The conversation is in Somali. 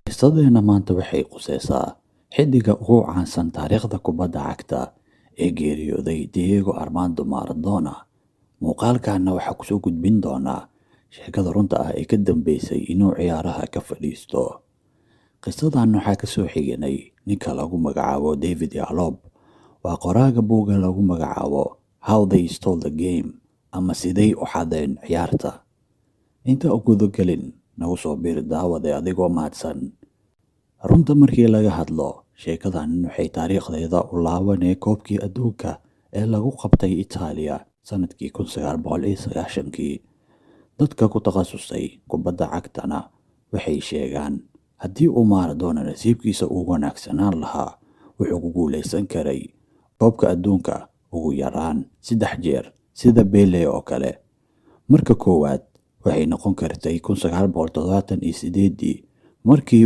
Qisadeena maanta waxay qusaysaa xiddiga ugu caansan taariikhda kubadda cagta ee geeriyooday Diego Armando Maradona. Muuqaalkaana waxaa kusoo gudbin doonaa sheekada runta ah ee ka dambeysay inuu ciyaaraha ka fadhiisto. Qisadan waxaa ka soo xiganay ninka lagu magacaabo David Yalob. Waa qoraaga buugga lagu magacaabo How They Stole the Game ama Siday u xadeen ciyaarta. Inta u gudagelin nagu soo biir daawade adigoo mahadsan. Runta markii laga hadlo, sheekadan waxay taariikhdeeda u laabanee koobkii adduunka ee lagu qabtay Itaaliya sanadkii 1990kii. Dadka ku takhasusay kubadda cagtana waxay sheegaan haddii uu Maradona nasiibkiisa ugu wanaagsanaan lahaa, wuxuu ku guuleysan karay koobka adduunka ugu yaraan 3 jeer sida Pele oo kale. Marka koowaad waxay noqon kartay 1978 markii